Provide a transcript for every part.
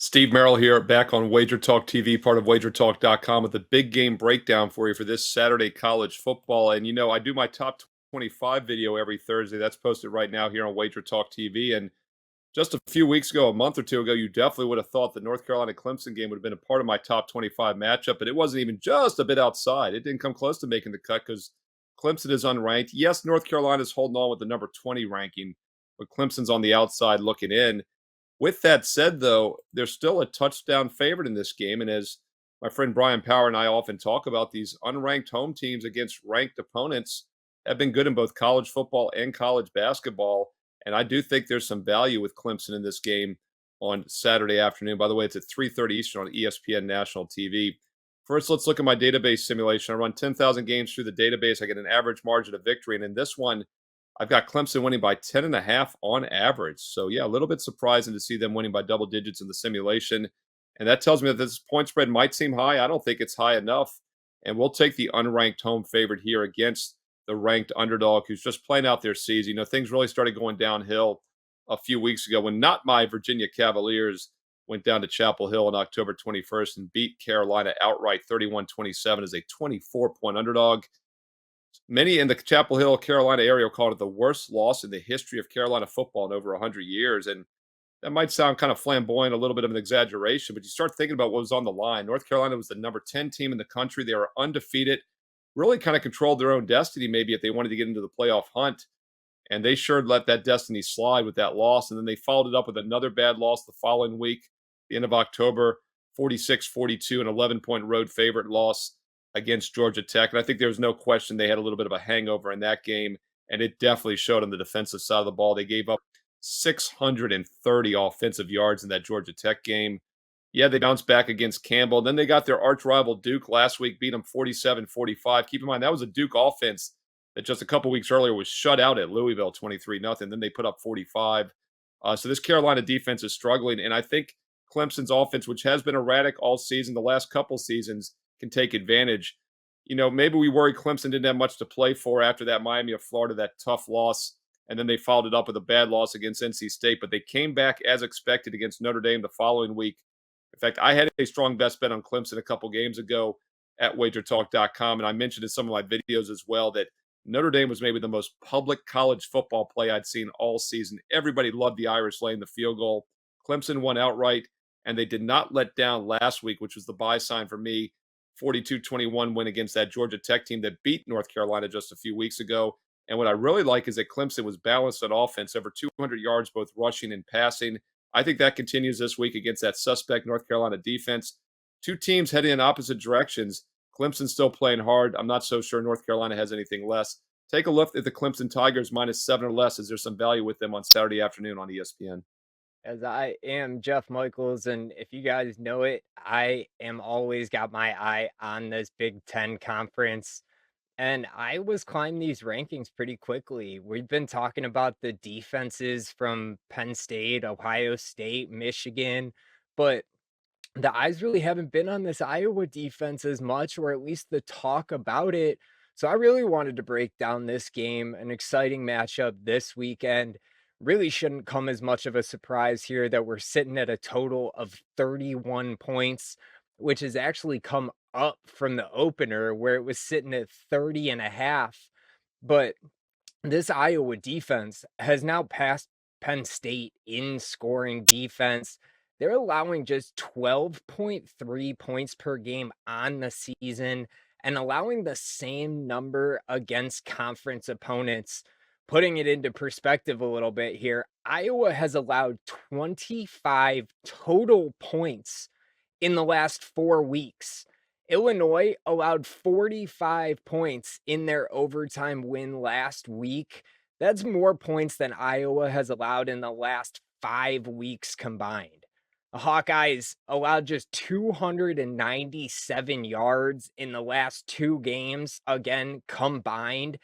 Steve Merrill here, back on Wager Talk TV, part of wagertalk.com, with a big game breakdown for you for this Saturday college football. And I do my top 25 video every Thursday. That's posted right now here on Wager Talk TV. And just a few weeks ago, a month or two ago, you definitely would have thought the North Carolina Clemson game would have been a part of my top 25 matchup, but it wasn't even just a bit outside. It didn't come close to making the cut because Clemson is unranked. Yes, North Carolina's holding on with the number 20 ranking, but Clemson's on the outside looking in. With that said, though, there's still a touchdown favorite in this game. And as my friend Brian Power and I often talk about, these unranked home teams against ranked opponents have been good in both college football and college basketball. And I do think there's some value with Clemson in this game on Saturday afternoon. By the way, it's at 3:30 Eastern on ESPN National TV. First, let's look at my database simulation. I run 10,000 games through the database. I get an average margin of victory. And in this one, I've got Clemson winning by 10.5 on average. So, yeah, a little bit surprising to see them winning by double digits in the simulation. And that tells me that this point spread might seem high. I don't think it's high enough. And we'll take the unranked home favorite here against the ranked underdog who's just playing out their season. Things really started going downhill a few weeks ago when not my Virginia Cavaliers went down to Chapel Hill on October 21st and beat Carolina outright 31-27 as a 24-point underdog. Many in the Chapel Hill, Carolina area called it the worst loss in the history of Carolina football in over 100 years. And that might sound kind of flamboyant, a little bit of an exaggeration, but you start thinking about what was on the line. North Carolina was the number 10 team in the country. They were undefeated, really kind of controlled their own destiny, maybe if they wanted to get into the playoff hunt. And they sure let that destiny slide with that loss. And then they followed it up with another bad loss the following week, the end of October, 46-42, an 11-point road favorite loss against Georgia Tech. And I think there was no question they had a little bit of a hangover in that game. And it definitely showed on the defensive side of the ball. They gave up 630 offensive yards in that Georgia Tech game. Yeah, they bounced back against Campbell. Then they got their arch rival Duke last week, beat them 47-45. Keep in mind, that was a Duke offense that just a couple weeks earlier was shut out at Louisville 23-0. Then they put up 45. So this Carolina defense is struggling. And I think Clemson's offense, which has been erratic all season, the last couple seasons, can take advantage. Maybe we worry Clemson didn't have much to play for after that Miami of Florida, that tough loss. And then they followed it up with a bad loss against NC State. But they came back as expected against Notre Dame the following week. In fact, I had a strong best bet on Clemson a couple games ago at wagertalk.com. And I mentioned in some of my videos as well that Notre Dame was maybe the most public college football play I'd seen all season. Everybody loved the Irish laying the field goal. Clemson won outright, and they did not let down last week, which was the buy sign for me. 42-21 win against that Georgia Tech team that beat North Carolina just a few weeks ago. And what I really like is that Clemson was balanced on offense, over 200 yards, both rushing and passing. I think that continues this week against that suspect North Carolina defense. Two teams heading in opposite directions. Clemson's still playing hard. I'm not so sure North Carolina has anything less. Take a look at the Clemson Tigers -7 or less. Is there some value with them on Saturday afternoon on ESPN? As I am Jeff Michaels, and if you guys know it, I am always got my eye on this Big Ten conference. And I was climbing these rankings pretty quickly. We've been talking about the defenses from Penn State, Ohio State, Michigan, but the eyes really haven't been on this Iowa defense as much, or at least the talk about it. So I really wanted to break down this game, an exciting matchup this weekend. Really shouldn't come as much of a surprise here that we're sitting at a total of 31 points, which has actually come up from the opener where it was sitting at 30 and a half. But this Iowa defense has now passed Penn State in scoring defense. They're allowing just 12.3 points per game on the season and allowing the same number against conference opponents. Putting it into perspective a little bit here, Iowa has allowed 25 total points in the last 4 weeks. Illinois allowed 45 points in their overtime win last week. That's more points than Iowa has allowed in the last 5 weeks combined. The Hawkeyes allowed just 297 yards in the last two games, again, combined.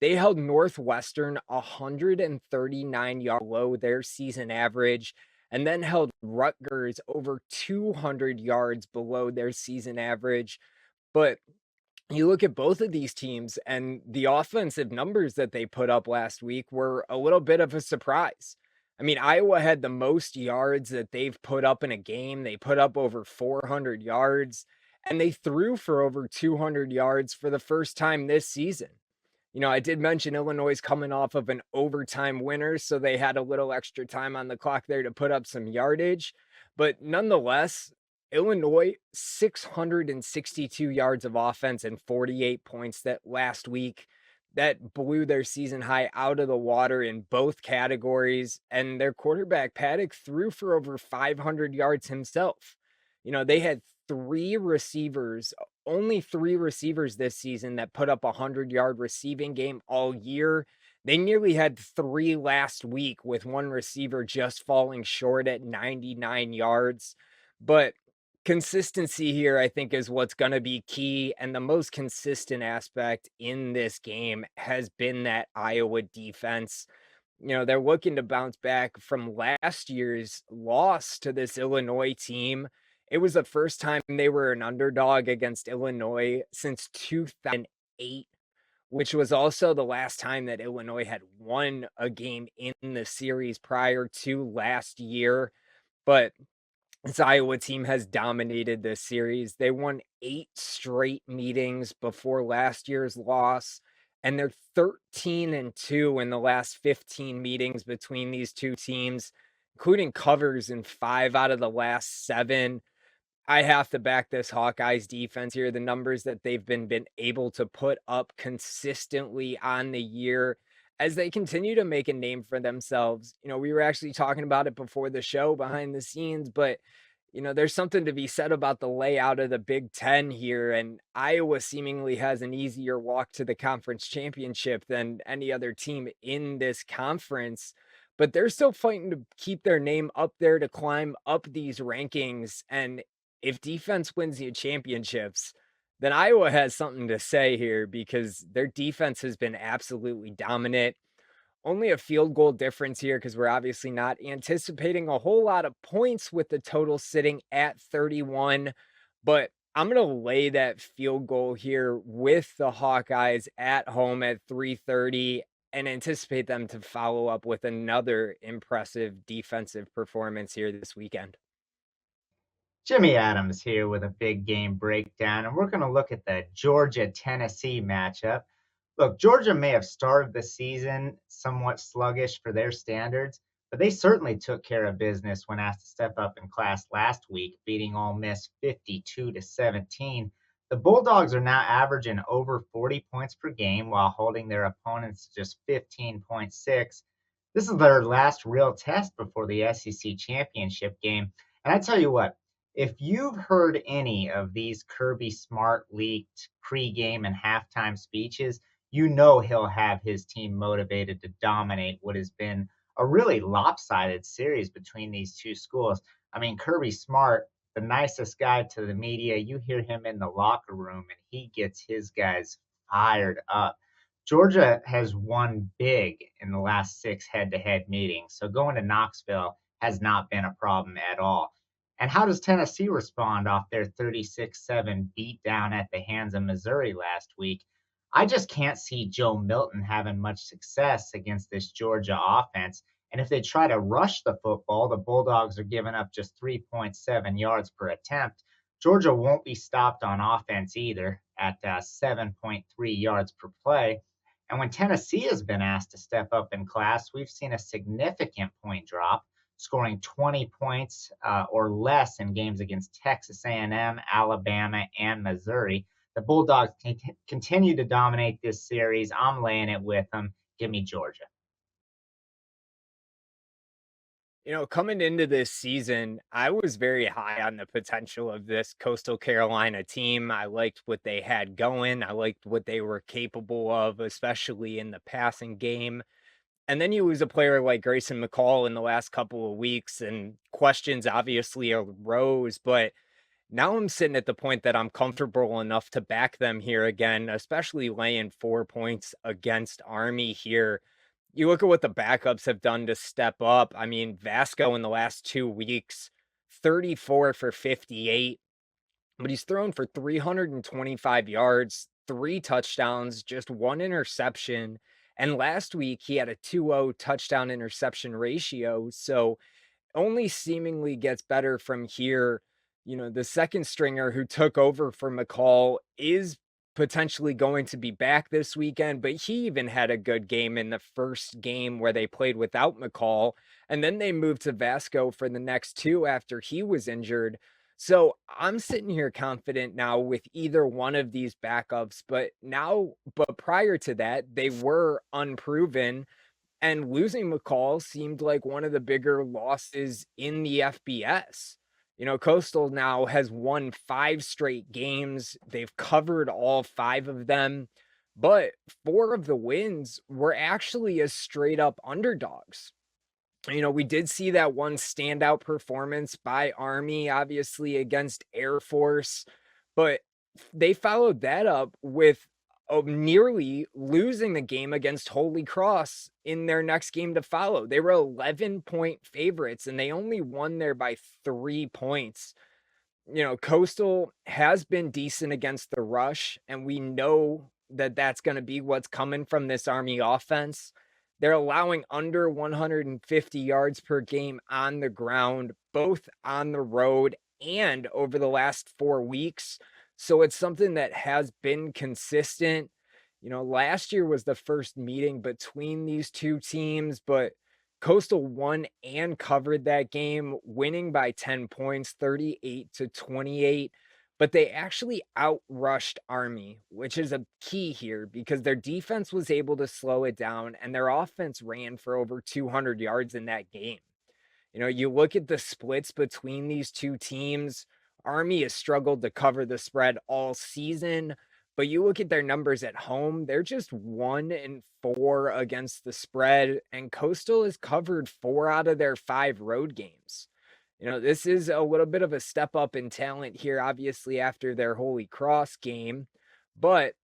They held Northwestern 139 yards below their season average, and then held Rutgers over 200 yards below their season average. But you look at both of these teams, and the offensive numbers that they put up last week were a little bit of a surprise. I mean, Iowa had the most yards that they've put up in a game. They put up over 400 yards, and they threw for over 200 yards for the first time this season. I did mention Illinois is coming off of an overtime winner, so they had a little extra time on the clock there to put up some yardage. But nonetheless, Illinois, 662 yards of offense and 48 points that last week. That blew their season high out of the water in both categories. And their quarterback, Paddock, threw for over 500 yards himself. They had three receivers, only three receivers this season that put up a 100-yard receiving game all year. They nearly had three last week, with one receiver just falling short at 99 yards. But consistency here, I think, is what's going to be key. And the most consistent aspect in this game has been that Iowa defense. They're looking to bounce back from last year's loss to this Illinois team. It was the first time they were an underdog against Illinois since 2008, which was also the last time that Illinois had won a game in the series prior to last year. But this Iowa team has dominated this series. They won 8 straight meetings before last year's loss, and they're 13-2 in the last 15 meetings between these two teams, including covers in 5 out of the last 7. I have to back this Hawkeyes defense here. The numbers that they've been able to put up consistently on the year as they continue to make a name for themselves. We were actually talking about it before the show behind the scenes, but there's something to be said about the layout of the Big Ten here, and Iowa seemingly has an easier walk to the conference championship than any other team in this conference. But they're still fighting to keep their name up there to climb up these rankings. And if defense wins you championships, then Iowa has something to say here because their defense has been absolutely dominant. Only a field goal difference here because we're obviously not anticipating a whole lot of points with the total sitting at 31. But I'm going to lay that field goal here with the Hawkeyes at home at 330 and anticipate them to follow up with another impressive defensive performance here this weekend. Jimmy Adams here with a big game breakdown, and we're going to look at the Georgia Tennessee matchup. Look, Georgia may have started the season somewhat sluggish for their standards, but they certainly took care of business when asked to step up in class last week, beating Ole Miss 52-17. The Bulldogs are now averaging over 40 points per game while holding their opponents to just 15.6. This is their last real test before the SEC championship game. And I tell you what, if you've heard any of these Kirby Smart leaked pregame and halftime speeches, you know he'll have his team motivated to dominate what has been a really lopsided series between these two schools. I mean, Kirby Smart, the nicest guy to the media, you hear him in the locker room and he gets his guys fired up. Georgia has won big in the last 6 head-to-head meetings, so going to Knoxville has not been a problem at all. And how does Tennessee respond off their 36-7 beatdown at the hands of Missouri last week? I just can't see Joe Milton having much success against this Georgia offense. And if they try to rush the football, the Bulldogs are giving up just 3.7 yards per attempt. Georgia won't be stopped on offense either at 7.3 yards per play. And when Tennessee has been asked to step up in class, we've seen a significant point drop, scoring 20 points or less in games against Texas A&M, Alabama, and Missouri. The Bulldogs continue to dominate this series. I'm laying it with them. Give me Georgia. Coming into this season, I was very high on the potential of this Coastal Carolina team. I liked what they had going. I liked what they were capable of, especially in the passing game. And then you lose a player like Grayson McCall in the last couple of weeks, and questions obviously arose. But now I'm sitting at the point that I'm comfortable enough to back them here again, especially laying 4 points against Army here. You look at what the backups have done to step up. I mean, Vasco in the last 2 weeks, 34 for 58, but he's thrown for 325 yards, 3 touchdowns, just 1 interception, And last week, he had a 2.0 touchdown interception ratio. So only seemingly gets better from here. The second stringer who took over for McCall is potentially going to be back this weekend, but he even had a good game in the first game where they played without McCall. And then they moved to Vasco for the next two after he was injured. So I'm sitting here confident now with either one of these backups, but prior to that, they were unproven, and losing McCall seemed like one of the bigger losses in the FBS. Coastal now has won 5 straight games. They've covered all 5 of them, but 4 of the wins were actually as straight up underdogs. We did see that one standout performance by Army, obviously against Air Force, but they followed that up with nearly losing the game against Holy Cross in their next game to follow. They were 11-point favorites and they only won there by 3 points. Coastal has been decent against the rush, and we know that that's going to be what's coming from this Army offense. They're allowing under 150 yards per game on the ground, both on the road and over the last 4 weeks. So it's something that has been consistent. Last year was the first meeting between these two teams, but Coastal won and covered that game, winning by 10 points, 38-28. But they actually outrushed Army, which is a key here because their defense was able to slow it down and their offense ran for over 200 yards in that game. You look at the splits between these two teams. Army has struggled to cover the spread all season, but you look at their numbers at home, they're just 1-4 against the spread, and Coastal has covered 4 out of their 5 road games. This is a little bit of a step up in talent here, obviously, after their Holy Cross game. But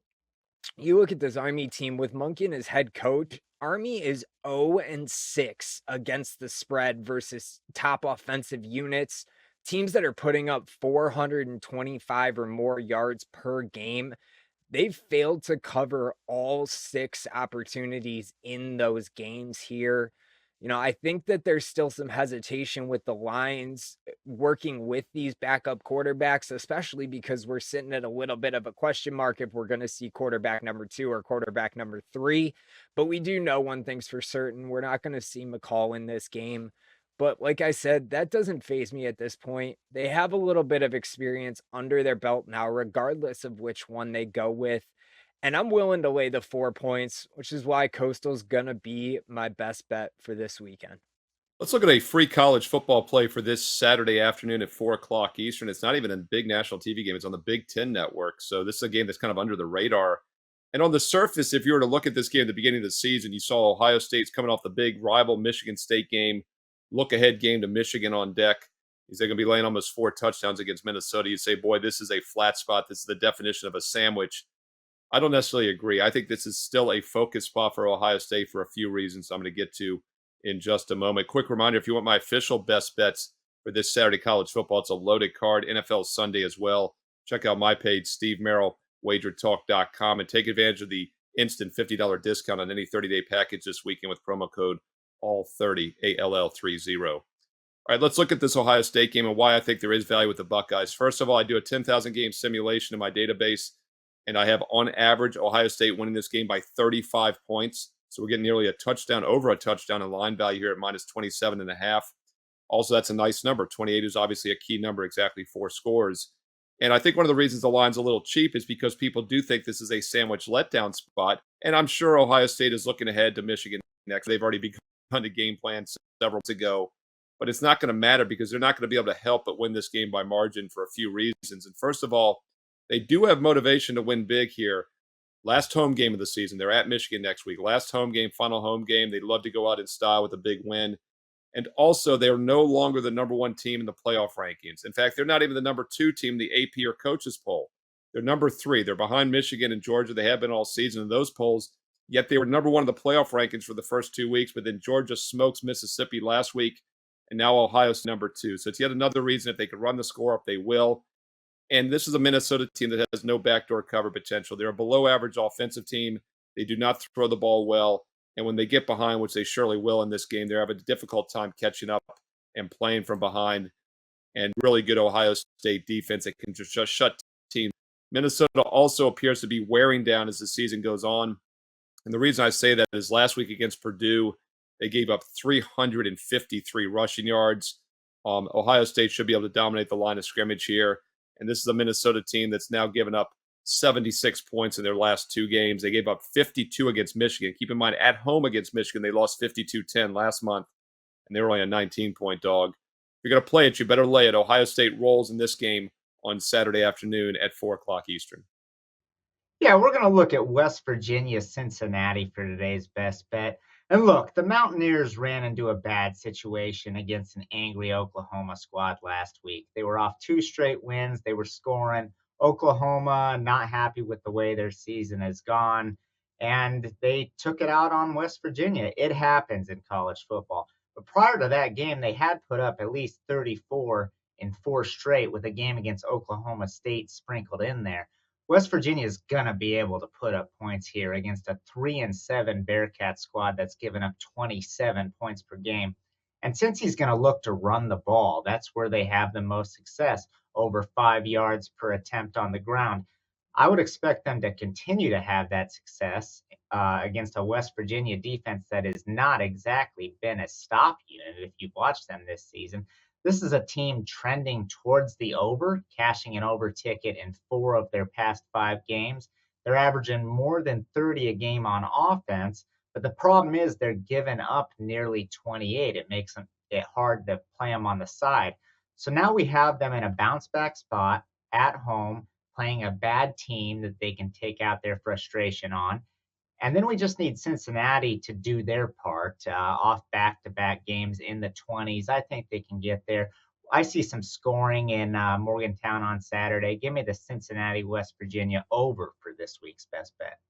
you look at this Army team with Monken as head coach. Army is 0-6 against the spread versus top offensive units. Teams that are putting up 425 or more yards per game, they've failed to cover all 6 opportunities in those games here. I think that there's still some hesitation with the lines working with these backup quarterbacks, especially because we're sitting at a little bit of a question mark if we're going to see quarterback number 2 or quarterback number 3. But we do know one thing's for certain. We're not going to see McCall in this game. But like I said, that doesn't faze me at this point. They have a little bit of experience under their belt now, regardless of which one they go with. And I'm willing to lay the 4 points, which is why Coastal's going to be my best bet for this weekend. Let's look at a free college football play for this Saturday afternoon at 4 o'clock Eastern. It's not even a big national TV game. It's on the Big Ten Network. So this is a game that's kind of under the radar. And on the surface, if you were to look at this game at the beginning of the season, you saw Ohio State's coming off the big rival Michigan State game, look-ahead game to Michigan on deck. They're going to be laying almost 4 touchdowns against Minnesota. You'd say, boy, this is a flat spot. This is the definition of a sandwich. I don't necessarily agree. I think this is still a focus spot for Ohio State for a few reasons I'm going to get to in just a moment. Quick reminder, if you want my official best bets for this Saturday college football, it's a loaded card, NFL Sunday as well. Check out my page, Steve Merrill, wagertalk.com, and take advantage of the instant $50 discount on any 30-day package this weekend with promo code ALL30, ALL30. All right, let's look at this Ohio State game and why I think there is value with the Buckeyes. First of all, I do a 10,000 game simulation in my database, and I have on average Ohio State winning this game by 35 points. So we're getting nearly a touchdown, over a touchdown in line value here at minus 27.5. Also, that's a nice number. 28 is obviously a key number, exactly 4 scores. And I think one of the reasons the line's a little cheap is because people do think this is a sandwich letdown spot. And I'm sure Ohio State is looking ahead to Michigan next. They've already begun to game plan several months ago. But it's not going to matter because they're not going to be able to help but win this game by margin for a few reasons. And first of all, they do have motivation to win big here. Last home game of the season. They're at Michigan next week. Last home game, final home game. They'd love to go out in style with a big win. And also, they're no longer the number 1 team in the playoff rankings. In fact, they're not even the number 2 team in the AP or coaches poll. They're number 3. They're behind Michigan and Georgia. They have been all season in those polls. Yet they were number 1 in the playoff rankings for the first 2 weeks. But then Georgia smokes Mississippi last week. And now Ohio's number 2. So it's yet another reason if they could run the score up, they will. And this is a Minnesota team that has no backdoor cover potential. They're a below average offensive team. They do not throw the ball well. And when they get behind, which they surely will in this game, they have a difficult time catching up and playing from behind. And really good Ohio State defense that can just shut teams. Minnesota also appears to be wearing down as the season goes on. And the reason I say that is last week against Purdue, they gave up 353 rushing yards. Ohio State should be able to dominate the line of scrimmage here. And this is a Minnesota team that's now given up 76 points in their last 2 games. They gave up 52 against Michigan. Keep in mind, at home against Michigan, they lost 52-10 last month, and they were only a 19-point dog. If you're going to play it, you better lay it. Ohio State rolls in this game on Saturday afternoon at 4 o'clock Eastern. Yeah, we're going to look at West Virginia, Cincinnati for today's best bet. And look, the Mountaineers ran into a bad situation against an angry Oklahoma squad last week. They were off 2 straight wins. They were scoring. Oklahoma not happy with the way their season has gone, and they took it out on West Virginia. It happens in college football. But prior to that game, they had put up at least 34 in 4 straight with a game against Oklahoma State sprinkled in there. West Virginia is going to be able to put up points here against a 3-7 Bearcat squad that's given up 27 points per game. And since he's going to look to run the ball, that's where they have the most success, over 5 yards per attempt on the ground. I would expect them to continue to have that success against a West Virginia defense that has not exactly been a stop unit if you've watched them this season. This is a team trending towards the over, cashing an over ticket in 4 of their past 5 games. They're averaging more than 30 a game on offense, but the problem is they're giving up nearly 28. It makes it hard to play them on the side. So now we have them in a bounce back spot at home, playing a bad team that they can take out their frustration on. And then we just need Cincinnati to do their part off back-to-back games in the 20s. I think they can get there. I see some scoring in Morgantown on Saturday. Give me the Cincinnati, West Virginia over for this week's best bet.